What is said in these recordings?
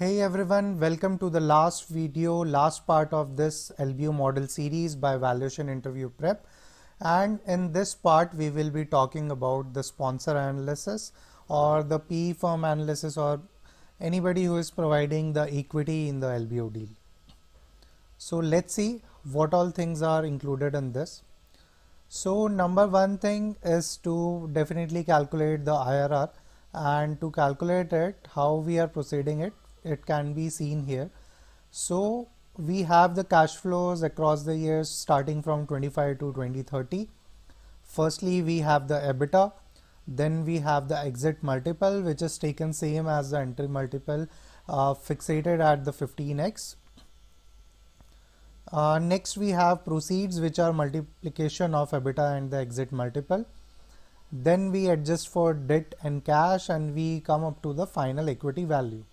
Hey everyone, welcome to the last part of this LBO model series by Valuation Interview Prep. And in this part, we will be talking about the sponsor analysis or the PE firm analysis or anybody who is providing the equity in the LBO deal. So let's see what all things are included in this. So number one thing is to definitely calculate the IRR, and to calculate it, how we are proceeding it can be seen here. So we have the cash flows across the years starting from 25 to 2030. Firstly, we have the EBITDA, then we have the exit multiple, which is taken same as the entry multiple, fixated at the 15x. Next we have proceeds, which are multiplication of EBITDA and the exit multiple. Then we adjust for debt and cash and we come up to the final equity value.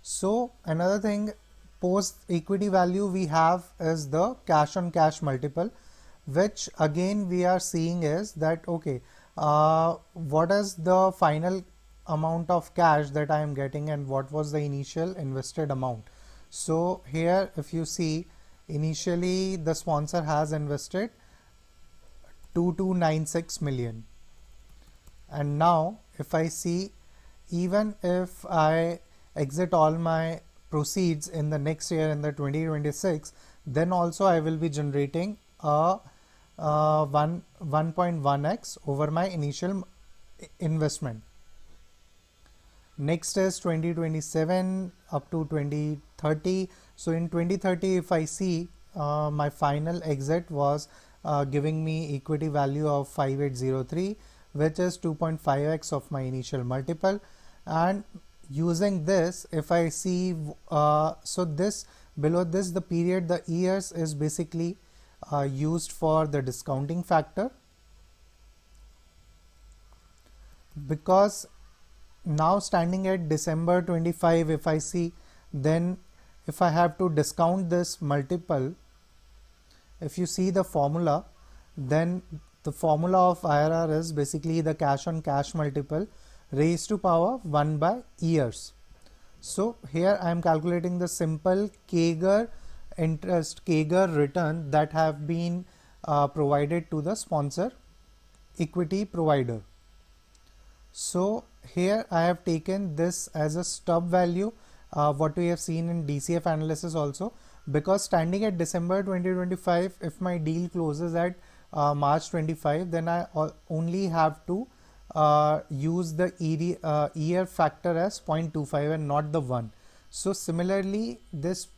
So another thing post equity value we have is the cash on cash multiple, which again we are seeing is that okay, what is the final amount of cash that I am getting and what was the initial invested amount. So here if you see, initially the sponsor has invested 2296 million, and now if I see, even if I exit all my proceeds in the next year in the 2026, then also I will be generating a 1.1x over my initial investment. Next is 2027 up to 2030. So in 2030, if I see, my final exit was giving me equity value of 5803, which is 2.5x of my initial multiple. And using this, if I see, so this below this, the period, the years is basically used for the discounting factor, because now standing at December 25, if I see, then if I have to discount this multiple, if you see the formula, then the formula of IRR is basically the cash on cash multiple raised to power 1 by years. So here I am calculating the simple CAGR interest, CAGR return that have been provided to the sponsor equity provider. So here I have taken this as a stub value, what we have seen in DCF analysis also, because standing at December 2025, if my deal closes at March 25, then I only have to use the year factor as 0.25 and not the 1. So similarly, this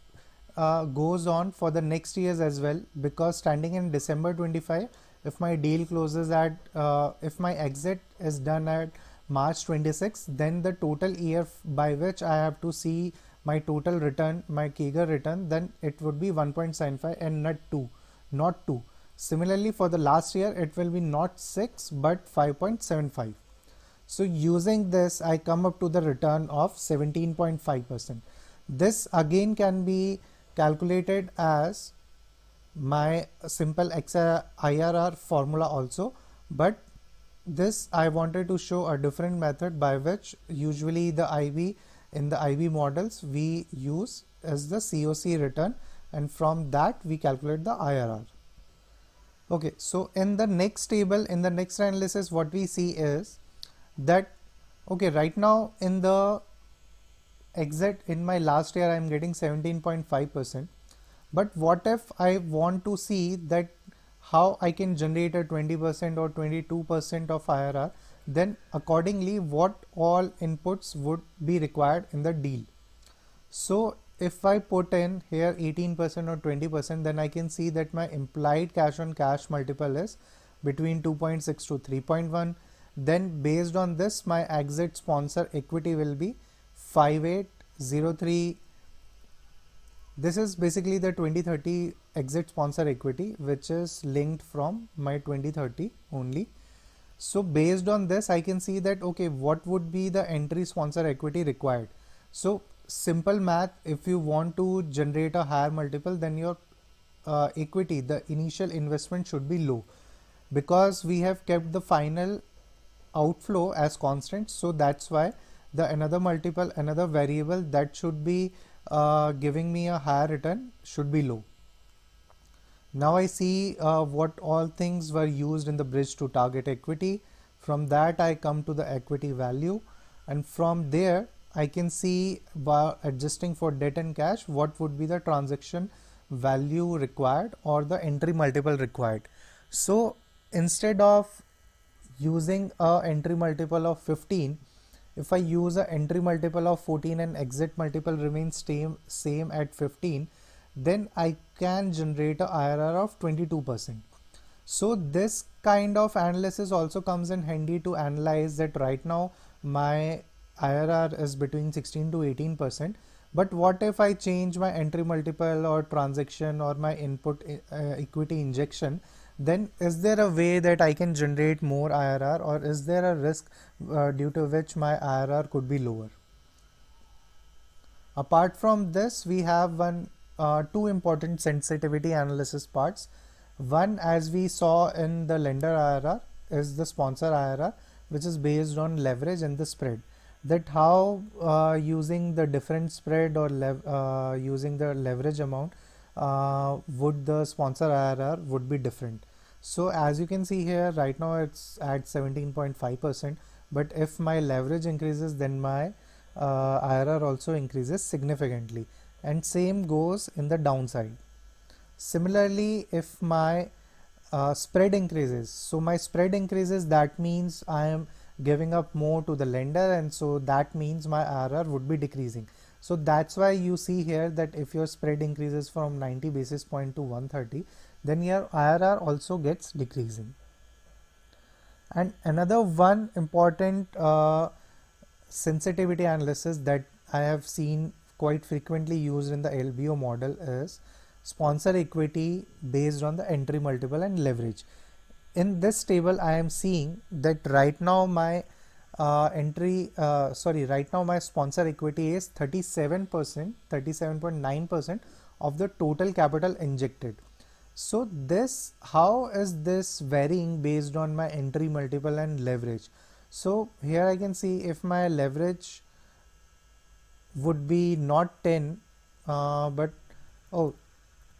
goes on for the next years as well, because standing in December 25, if my deal closes at, if my exit is done at March 26, then the total year by which I have to see my total return, my CAGR return, then it would be 1.75 and not 2. Similarly, for the last year, it will be not 6 but 5.75. So using this, I come up to the return of 17.5%. This again can be calculated as my simple IRR formula also, but this I wanted to show a different method by which usually the IB in the IB models we use as the COC return, and from that we calculate the IRR. Okay, so in the next table, in the next analysis, what we see is that okay, right now in the exit in my last year I am getting 17.5%, but what if I want to see that how I can generate a 20% or 22% of IRR, then accordingly what all inputs would be required in the deal. So if I put in here 18% or 20%, then I can see that my implied cash on cash multiple is between 2.6 to 3.1. Then based on this, my exit sponsor equity will be 5803. This is basically the 2030 exit sponsor equity, which is linked from my 2030 only. So based on this, I can see that okay, what would be the entry sponsor equity required. So simple math, if you want to generate a higher multiple, then your equity, the initial investment should be low, because we have kept the final outflow as constant. So that's why the another multiple, another variable that should be giving me a higher return should be low. Now I see what all things were used in the bridge to target equity. From that I come to the equity value, and from there I can see by adjusting for debt and cash what would be the transaction value required or the entry multiple required. So instead of using a entry multiple of 15, if I use a entry multiple of 14 and exit multiple remains same at 15, then I can generate a IRR of 22%. So this kind of analysis also comes in handy to analyze that right now my IRR is between 16 to 18%. But what if I change my entry multiple or transaction or my input equity injection? Then is there a way that I can generate more IRR, or is there a risk due to which my IRR could be lower? Apart from this, we have two important sensitivity analysis parts. One, as we saw in the lender IRR, is the sponsor IRR, which is based on leverage and the spread. That how using the different spread or using the leverage amount would the sponsor IRR would be different. So as you can see here, right now it's at 17.5%, but if my leverage increases, then my IRR also increases significantly, and same goes in the downside. Similarly, if my spread increases, so my spread increases, that means I am giving up more to the lender, and so that means my IRR would be decreasing. So that's why you see here that if your spread increases from 90 basis point to 130, then your IRR also gets decreasing. And another one important sensitivity analysis that I have seen quite frequently used in the LBO model is sponsor equity based on the entry multiple and leverage. In this table, I am seeing that right now my right now my sponsor equity is 37%, 37.9% of the total capital injected. So this, how is this varying based on my entry multiple and leverage? So here I can see if my leverage would be not 10, but oh,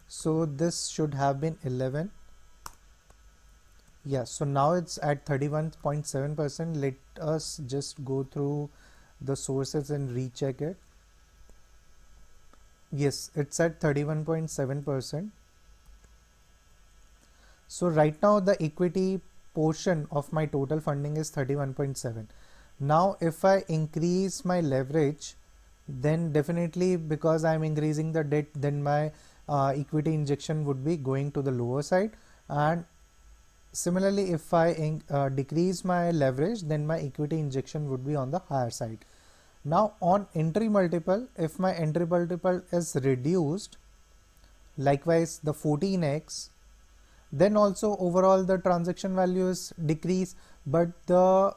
so this should have been 11. Yeah, so now it's at 31.7%. Let us just go through the sources and recheck it. Yes, it's at 31.7%. So right now the equity portion of my total funding is 31.7. Now if I increase my leverage, then definitely because I'm increasing the debt, then my equity injection would be going to the lower side. And similarly, if I decrease my leverage, then my equity injection would be on the higher side. Now on entry multiple, if my entry multiple is reduced, likewise the 14x, then also overall the transaction value is decreased, but the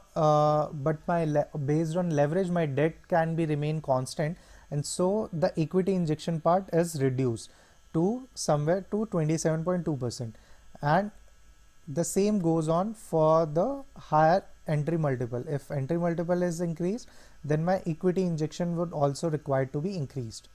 based on leverage my debt can be remain constant, and so the equity injection part is reduced to somewhere to 27.2%. And the same goes on for the higher entry multiple. If entry multiple is increased, then my equity injection would also require to be increased.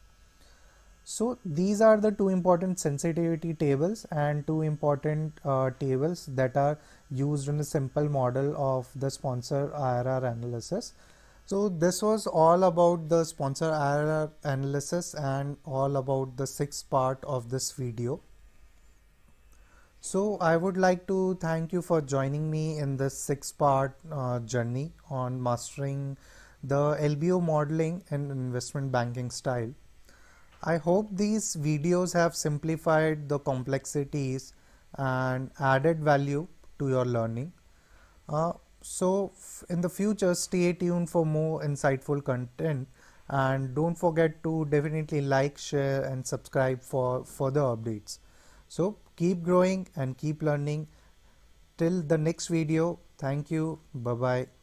So these are the two important sensitivity tables and two important tables that are used in a simple model of the sponsor IRR analysis. So this was all about the sponsor IRR analysis and all about the sixth part of this video. So I would like to thank you for joining me in this six-part journey on mastering the LBO modeling and investment banking style. I hope these videos have simplified the complexities and added value to your learning. So in the future, stay tuned for more insightful content, and don't forget to definitely like, share and subscribe for further updates. So keep growing and keep learning. Till the next video. Thank you. Bye bye.